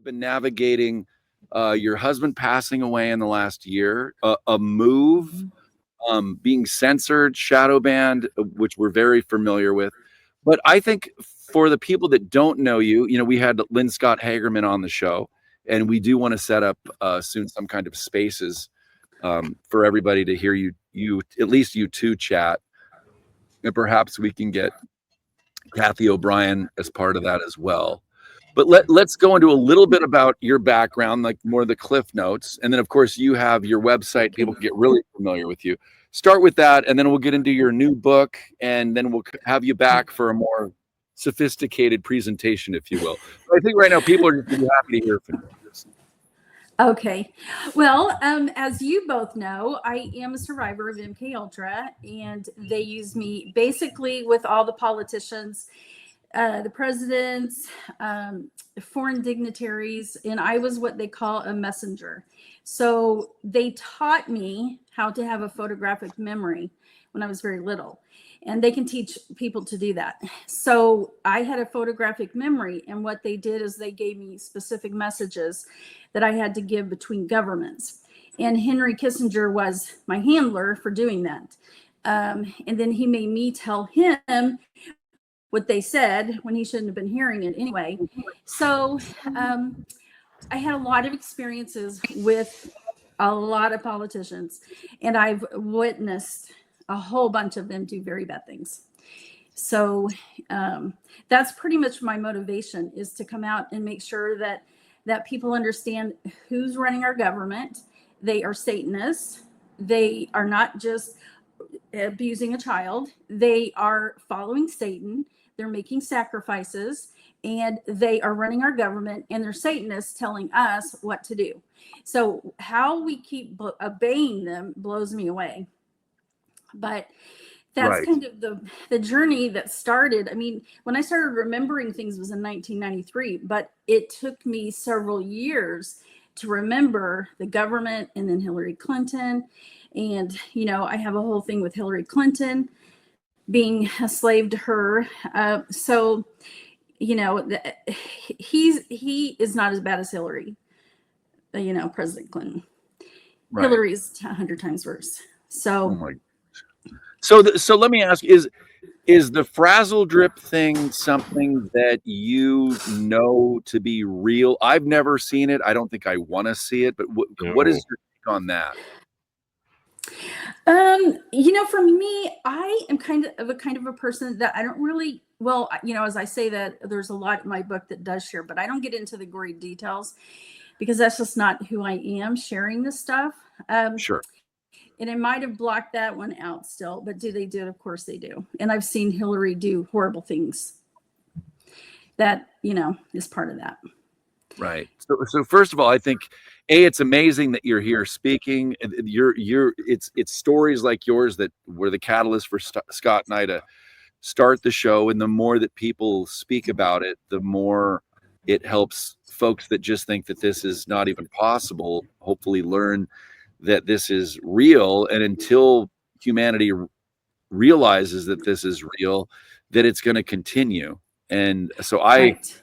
been navigating your husband passing away in the last year, a move, being censored, shadow banned, which we're very familiar with. But I think for the people that don't know you, we had Lynn Scott Hagerman on the show, and we do want to set up soon some kind of spaces for everybody to hear you at least you two chat, and perhaps we can get Cathy O'Brien as part of that as well. But let's go into a little bit about your background, like more of the cliff notes. And then, of course, you have your website. People can get really familiar with you. Start with that, and then we'll get into your new book, and then we'll have you back for a more sophisticated presentation, if you will. But I think right now people are just going to be happy to hear from you. Okay. Well, as you both know, I am a survivor of MK Ultra, and they use me basically with all the politicians, the presidents, foreign dignitaries, and I was what they call a messenger. So they taught me how to have a photographic memory when I was very little, and they can teach people to do that. So I had a photographic memory, and what they did is they gave me specific messages that I had to give between governments. And Henry Kissinger was my handler for doing that. And then he made me tell him what they said when he shouldn't have been hearing it anyway. So I had a lot of experiences with a lot of politicians, and I've witnessed a whole bunch of them do very bad things. So that's pretty much my motivation, is to come out and make sure that people understand who's running our government. They are Satanists. They are not just abusing a child. They are following Satan. They're making sacrifices, and they are running our government, and they're Satanists telling us what to do. So how we keep obeying them blows me away. But that's Right. kind of the journey that started. I mean, when I started remembering things was in 1993, but it took me several years to remember the government, and then Hillary Clinton. And, I have a whole thing with Hillary Clinton being a slave to her. So, he is not as bad as Hillary, President Clinton. Right. Hillary's 100 times worse. So, oh my So let me ask: is the frazzle drip thing something that you know to be real? I've never seen it. I don't think I want to see it. But what is your take on that? For me, I am kind of a person that I don't really, well, as I say that, there's a lot in my book that does share, but I don't get into the gory details because that's just not who I am, sharing this stuff. Sure. And I might have blocked that one out still, but do they do it? Of course they do. And I've seen Hillary do horrible things. That, is part of that. Right. So first of all, I think it's amazing that you're here speaking. It's stories like yours that were the catalyst for Scott and I to start the show. And the more that people speak about it, the more it helps folks that just think that this is not even possible, hopefully learn that this is real. And until humanity realizes that this is real, that it's going to continue. And so Right.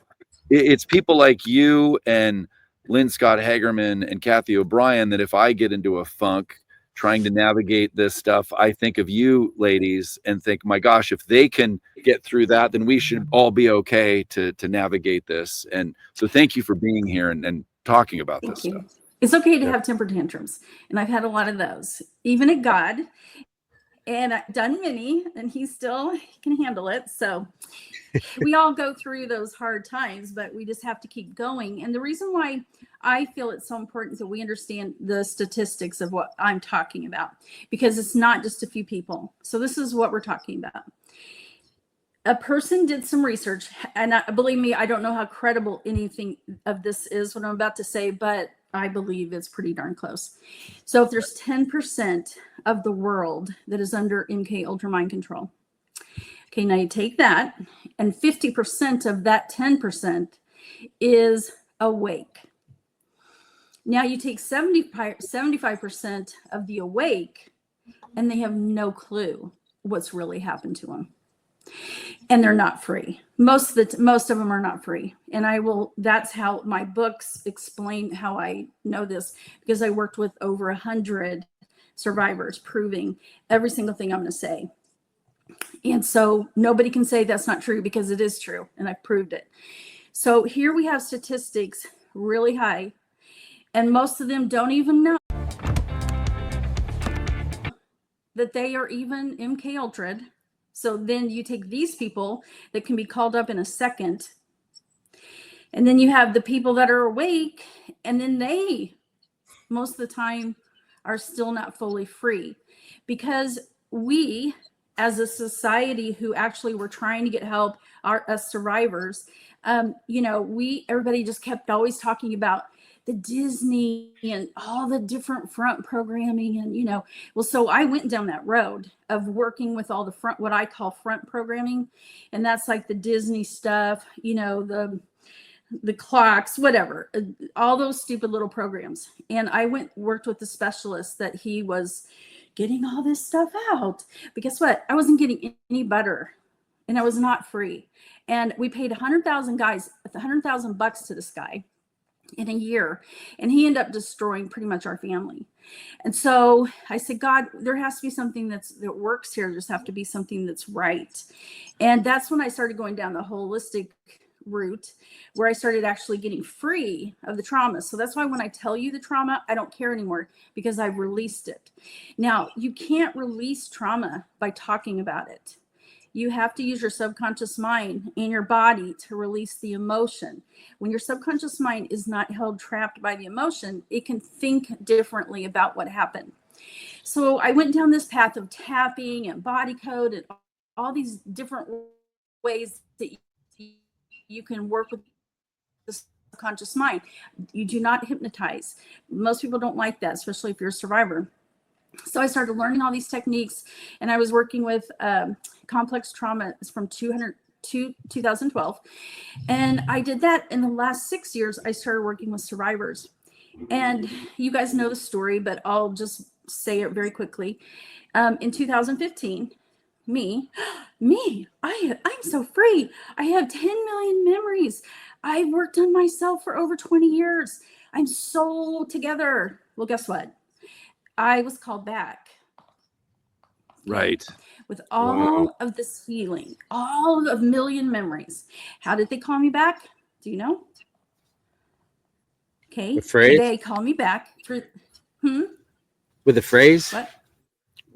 it's people like you and Lynn Scott Hagerman and Cathy O'Brien that if I get into a funk trying to navigate this stuff, I think of you ladies and think, my gosh, if they can get through that, then we should all be okay to navigate this. And so thank you for being here and talking about this stuff. It's okay to have temper tantrums. And I've had a lot of those, even at God. And I've done many, and he can handle it. So we all go through those hard times, but we just have to keep going. And the reason why I feel it's so important that we understand the statistics of what I'm talking about, because it's not just a few people. So this is what we're talking about. A person did some research, and believe me, I don't know how credible anything of this is what I'm about to say, but I believe it's pretty darn close. So if there's 10% of the world that is under MK Ultra mind control, okay, now you take that, and 50% of that 10% is awake. Now you take 75% of the awake, and they have no clue what's really happened to them. and they're not free. Most of them are not free. And that's how my books explain how I know this, because I worked with over 100 survivors proving every single thing I'm going to say. And so nobody can say that's not true, because it is true, and I've proved it. So here we have statistics really high, and most of them don't even know that they are even MK Ultra'd. So then you take these people that can be called up in a second, and then you have the people that are awake, and then they, most of the time, are still not fully free, because we, as a society who actually were trying to get help, us survivors, everybody just kept always talking about the Disney and all the different front programming. And, so I went down that road of working with all the front, what I call front programming. And that's like the Disney stuff, the clocks, whatever, all those stupid little programs. And I worked with the specialist that he was getting all this stuff out. But guess what? I wasn't getting any better, and I was not free. And we paid $100,000 to this guy in a year, and he ended up destroying pretty much our family. And so I said, God, there has to be something that works here. There's have to be something that's right. And that's when I started going down the holistic route, where I started actually getting free of the trauma. So that's why when I tell you the trauma, I don't care anymore, because I've released it. Now, you can't release trauma by talking about it. You have to use your subconscious mind and your body to release the emotion. When your subconscious mind is not held trapped by the emotion, it can think differently about what happened. So I went down this path of tapping and body code and all these different ways that you can work with the subconscious mind. You do not hypnotize. Most people don't like that, especially if you're a survivor. So I started learning all these techniques, and I was working with complex trauma from 2012. And I did that. In the last 6 years, I started working with survivors. And you guys know the story, but I'll just say it very quickly. In 2015, I'm so free. I have 10 million memories. I've worked on myself for over 20 years. I'm so together. Well, guess what? I was called back. Right. With all of this healing, all of million memories. How did they call me back? Do you know? Okay. A phrase? They call me back through. With a phrase? What?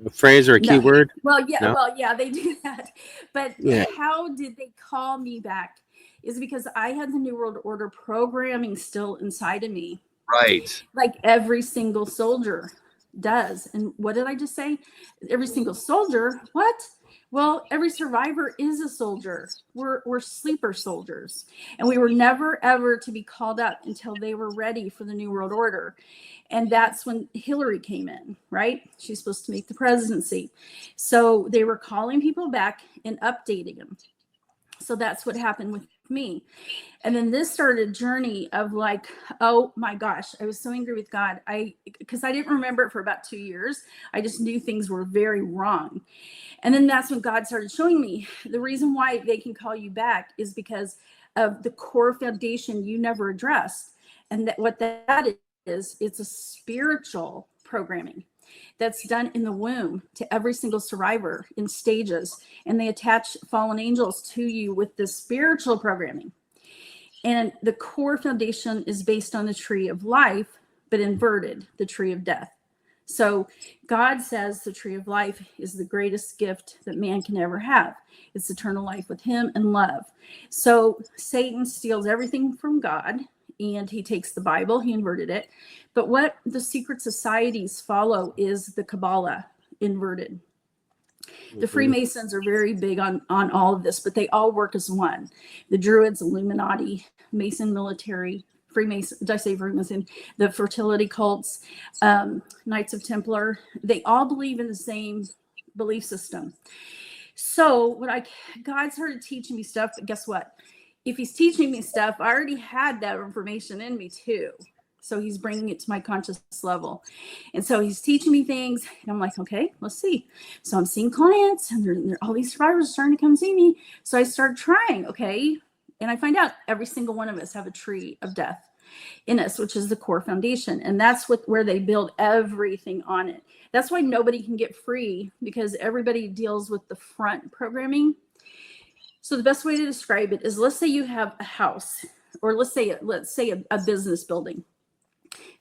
A phrase or a No. keyword? Well, yeah. No? Well, yeah, they do that. But Yeah. how did they call me back? Is because I had the New World Order programming still inside of me. Right. Like every single soldier does. And what did I just say? Every single soldier? What? Well, every survivor is a soldier. We're sleeper soldiers. And we were never, ever to be called up until they were ready for the New World Order. And that's when Hillary came in, right? She's supposed to make the presidency. So they were calling people back and updating them. So that's what happened with me. And then this started a journey of like, oh my gosh, I was so angry with God. Because I didn't remember it for about 2 years. I just knew things were very wrong. And then that's when God started showing me the reason why they can call you back is because of the core foundation you never addressed. And that what that is, it's a spiritual programming that's done in the womb to every single survivor in stages. And they attach fallen angels to you with this spiritual programming. And the core foundation is based on the tree of life, but inverted, the tree of death. So God says the tree of life is the greatest gift that man can ever have. It's eternal life with him and love. So Satan steals everything from God, and he takes the Bible, he inverted it. But what the secret societies follow is the Kabbalah inverted. The Freemasons are very big on all of this, but they all work as one. The Druids, Illuminati, Mason military, Freemason, did I say Freemason? The fertility cults, Knights of Templar, they all believe in the same belief system. So God started teaching me stuff, but guess what? If he's teaching me stuff, I already had that information in me too. So he's bringing it to my conscious level. And so he's teaching me things. And I'm like, okay, let's see. So I'm seeing clients and all these survivors are starting to come see me. So I started trying, okay. And I find out every single one of us have a tree of death in us, which is the core foundation. And that's where they build everything on it. That's why nobody can get free, because everybody deals with the front programming. So the best way to describe it is, let's say you have a house, or let's say a business building.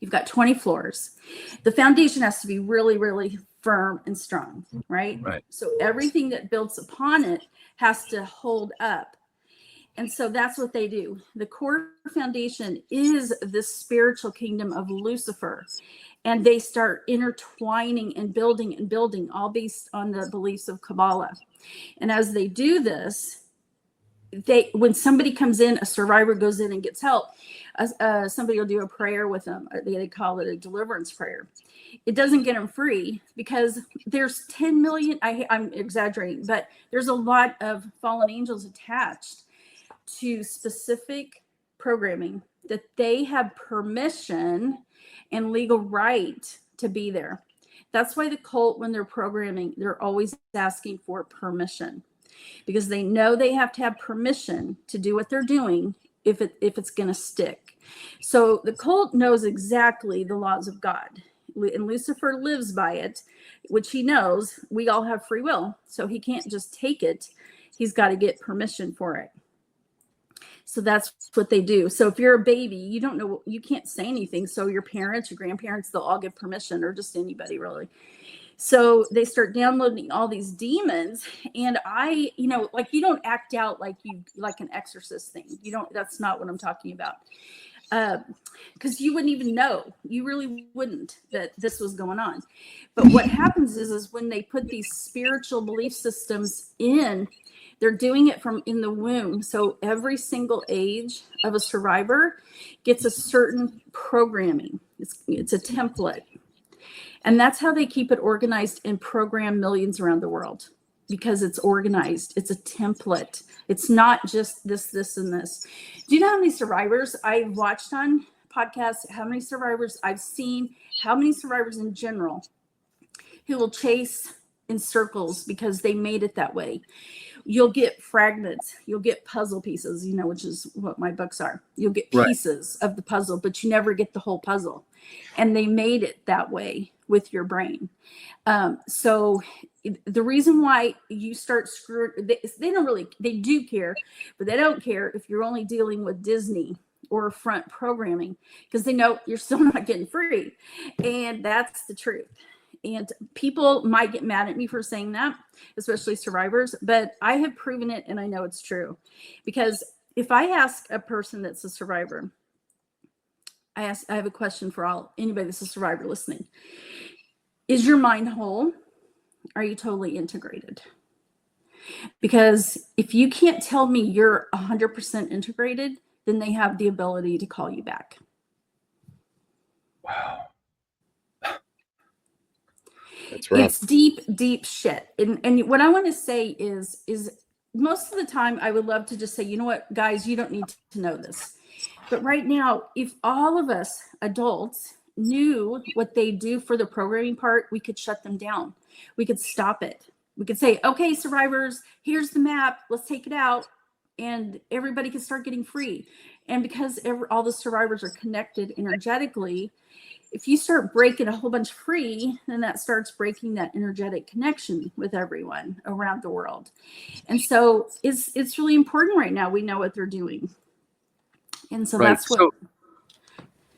You've got 20 floors. The foundation has to be really, really firm and strong, right? Right. So everything that builds upon it has to hold up. And so that's what they do. The core foundation is the spiritual kingdom of Lucifer. And they start intertwining and building, all based on the beliefs of Kabbalah. And as they do this, when somebody comes in, a survivor goes in and gets help, somebody will do a prayer with them. They call it a deliverance prayer. It doesn't get them free, because there's 10 million, I'm exaggerating, but there's a lot of fallen angels attached to specific programming that they have permission and legal right to be there. That's why the cult, when they're programming, they're always asking for permission, because they know they have to have permission to do what they're doing if it's going to stick. So the cult knows exactly the laws of God, and Lucifer lives by it, which he knows we all have free will. So he can't just take it. He's got to get permission for it. So that's what they do. So if you're a baby, you don't know, you can't say anything. So your parents, your grandparents, they'll all give permission, or just anybody really. So they start downloading all these demons. And like, you don't act out like an exorcist thing. That's not what I'm talking about. Because you wouldn't even know. You really wouldn't, that this was going on. But what happens is when they put these spiritual belief systems in, they're doing it from in the womb. So every single age of a survivor gets a certain programming. It's a template. And that's how they keep it organized and program millions around the world, because it's organized. It's a template. It's not just this, and this. Do you know how many survivors I've watched on podcasts? How many survivors I've seen? How many survivors in general who will chase in circles because they made it that way? You'll get fragments, you'll get puzzle pieces, which is what my books are. You'll get pieces of the puzzle, but you never get the whole puzzle. And they made it that way with your brain. So the reason why you start screwing, they do care, but they don't care if you're only dealing with Disney or front programming, because they know you're still not getting free. And that's the truth. And people might get mad at me for saying that, especially survivors, but I have proven it, and I know it's true. Because if I ask a person that's a survivor, I have a question for anybody that's a survivor listening. Is your mind whole? Are you totally integrated? Because if you can't tell me you're 100% integrated, then they have the ability to call you back. Wow. That's rough. It's deep shit. And what I want to say is most of the time I would love to just say, you know what, guys, you don't need to know this. But right now, if all of us adults knew what they do for the programming part, we could shut them down. We could stop it. We could say, okay, survivors, here's the map. Let's take it out. And everybody can start getting free. And because all the survivors are connected energetically, if you start breaking a whole bunch free, then that starts breaking that energetic connection with everyone around the world. And so it's really important right now. We know what they're doing. And so that's what.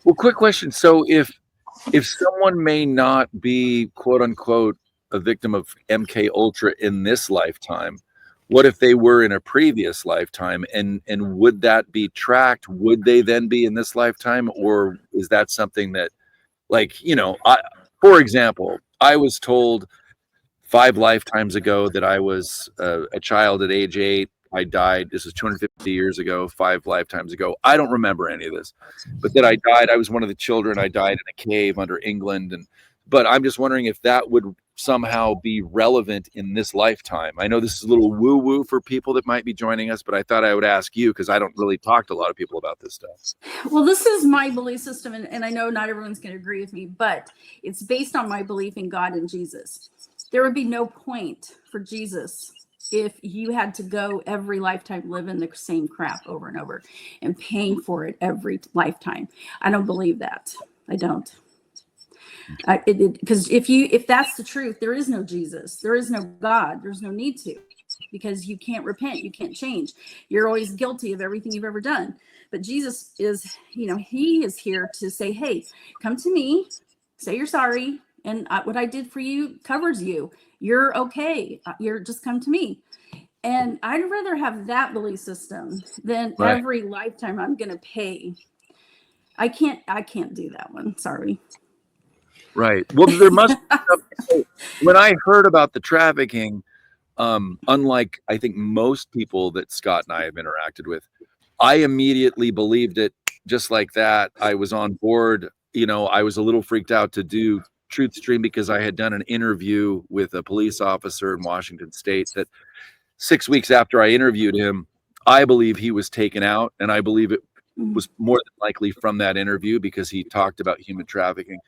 Well, quick question. So if someone may not be, quote unquote, a victim of MK Ultra in this lifetime, what if they were in a previous lifetime, and would that be tracked? Would they then be in this lifetime? Or is that something that, for example, I was told 5 lifetimes ago that I was a child at age 8. I died. This is 250 years ago, 5 lifetimes ago. I don't remember any of this, but that I died. I was one of the children. I died in a cave under England. But I'm just wondering if that would somehow be relevant in this lifetime? I know this is a little woo-woo for people that might be joining us, but I thought I would ask you because I don't really talk to a lot of people about this stuff. Well, this is my belief system, and I know not everyone's going to agree with me, but it's based on my belief in God and Jesus. There would be no point for Jesus if you had to go every lifetime living the same crap over and over and paying for it every lifetime. I don't believe that. I don't. Because if that's the truth, there is no Jesus, there is no God, there's no need to, because you can't repent, you can't change. You're always guilty of everything you've ever done. But Jesus is, he is here to say, hey, come to me, say you're sorry, and what I did for you covers you. You're okay. You're just come to me. And I'd rather have that belief system than every lifetime I'm going to pay. I can't do that one. Sorry. Right. Well, there must be when I heard about the trafficking, unlike I think most people that Scott and I have interacted with, I immediately believed it just like that. I was on board. I was a little freaked out to do Truth Stream because I had done an interview with a police officer in Washington State that 6 weeks after I interviewed him, I believe he was taken out, and I believe it was more than likely from that interview because he talked about human trafficking.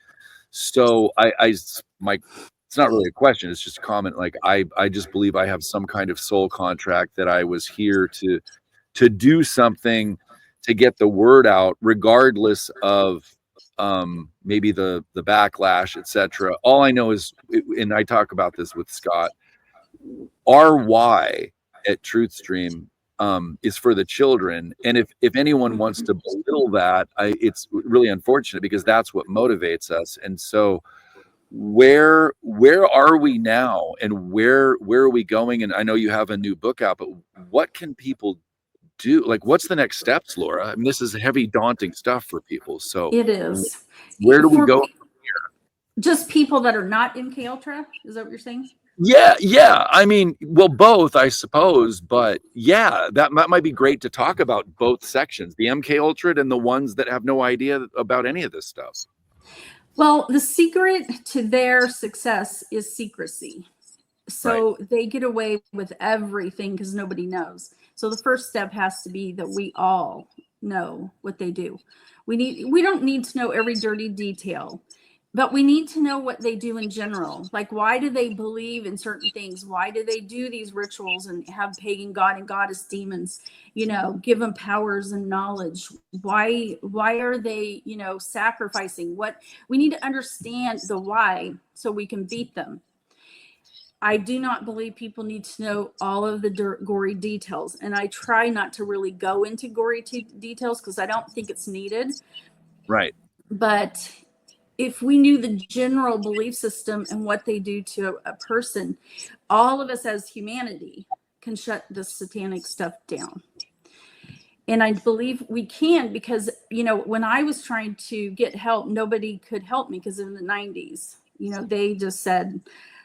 So it's not really a question. It's just a comment. Like I just believe I have some kind of soul contract that I was here to do something to get the word out, regardless of maybe the backlash, etc. All I know is, and I talk about this with Scott, our why at Truth Stream is for the children. And if anyone wants to belittle that, it's really unfortunate because that's what motivates us. And so where are we now, and where are we going? And I know you have a new book out, but what can people do? Like, what's the next steps, Laura? I mean, this is heavy, daunting stuff for people. So it is. Where do we go from here? Just people that are not MK Ultra? Is that what you're saying? Yeah. I mean, well, both, I suppose, but yeah, that might be great to talk about both sections, the MK Ultra and the ones that have no idea about any of this stuff. Well, the secret to their success is secrecy. So they get away with everything because nobody knows. So the first step has to be that we all know what they do. We don't need to know every dirty detail, but we need to know what they do in general. Like, why do they believe in certain things? Why do they do these rituals and have pagan god and goddess demons, give them powers and knowledge? Why are they, sacrificing? What we need to understand the why so we can beat them. I do not believe people need to know all of the gory details. And I try not to really go into gory details because I don't think it's needed. Right. But if we knew the general belief system and what they do to a person, all of us as humanity can shut the satanic stuff down. And I believe we can because, when I was trying to get help, nobody could help me because in the 90s, they just said,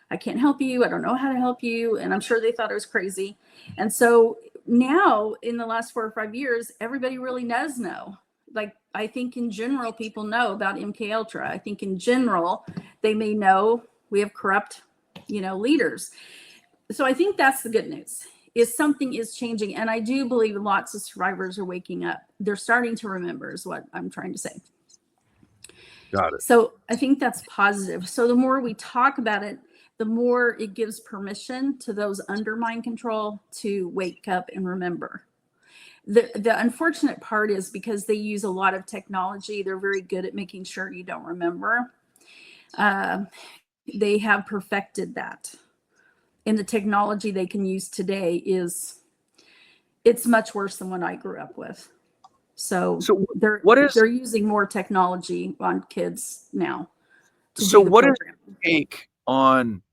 I can't help you. I don't know how to help you. And I'm sure they thought I was crazy. And so now in the last 4 or 5 years, everybody really does know. Like, I think in general, people know about MK Ultra. I think in general, they may know we have corrupt, leaders. So I think that's the good news, is something is changing. And I do believe lots of survivors are waking up. They're starting to remember is what I'm trying to say. Got it. So I think that's positive. So the more we talk about it, the more it gives permission to those under mind control to wake up and remember. The unfortunate part is because they use a lot of technology, they're very good at making sure you don't remember. They have perfected that. And the technology they can use today it's much worse than what I grew up with. So they're using more technology on kids now. So what is your take on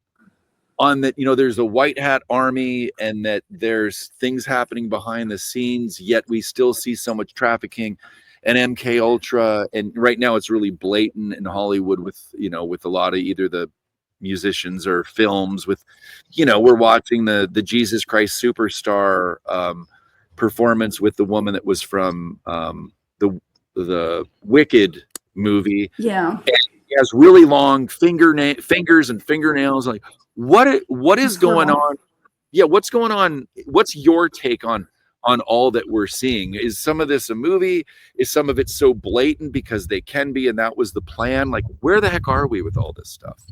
that, there's a white hat army and that there's things happening behind the scenes, yet we still see so much trafficking and MK Ultra. And right now it's really blatant in Hollywood with a lot of either the musicians or films with, we're watching the Jesus Christ Superstar performance with the woman that was from the Wicked movie. Yeah. has really long fingers and fingernails. Like, what is going on? Yeah, what's going on? What's your take on all that we're seeing? Is some of this a movie? Is some of it so blatant because they can be, and that was the plan? Like, where the heck are we with all this stuff?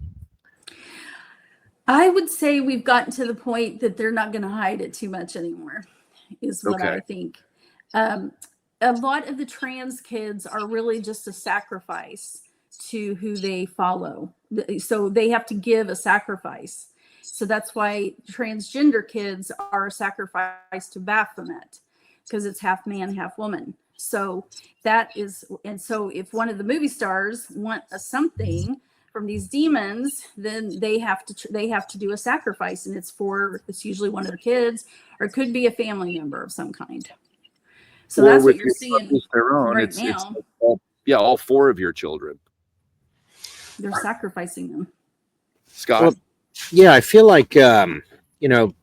I would say we've gotten to the point that they're not going to hide it too much anymore, is what I think. A lot of the trans kids are really just a sacrifice to who they follow. So they have to give a sacrifice. So that's why transgender kids are sacrificed to Baphomet, because it's half man, half woman. So that is, and so if one of the movie stars want something from these demons, then they have to do a sacrifice, and it's usually one of their kids, or it could be a family member of some kind. So that's what you're seeing their own. right now. All 4 of your children. They're sacrificing them. Scott? Well, yeah, I feel like, you know,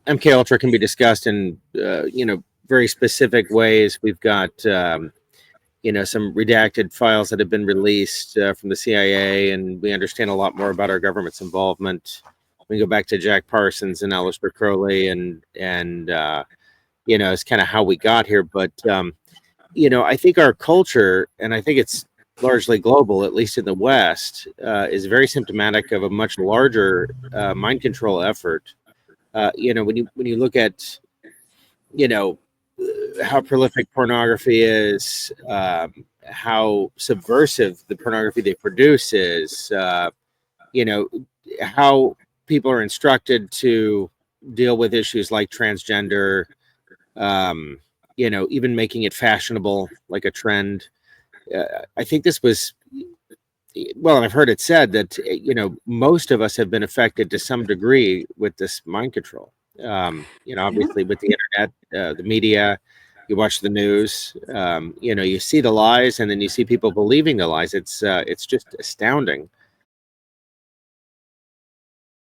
MK Ultra can be discussed in, you know, very specific ways. We've got, you know, some redacted files that have been released from the CIA, and we understand a lot more about our government's involvement. We go back to Jack Parsons and Aleister Crowley, and you know, it's kind of how we got here. But, you know, I think our culture, and I think it's largely global, at least in the West, is very symptomatic of a much larger mind control effort. You know, when you look at, you know, how prolific pornography is, how subversive the pornography they produce is, you know, how people are instructed to deal with issues like transgender, you know, even making it fashionable, like a trend. I think this was, well, I've heard it said that, you know, most of us have been affected to some degree with this mind control. You know, obviously with the internet, the media, you watch the news, you know, you see the lies, and then you see people believing the lies. It's just astounding.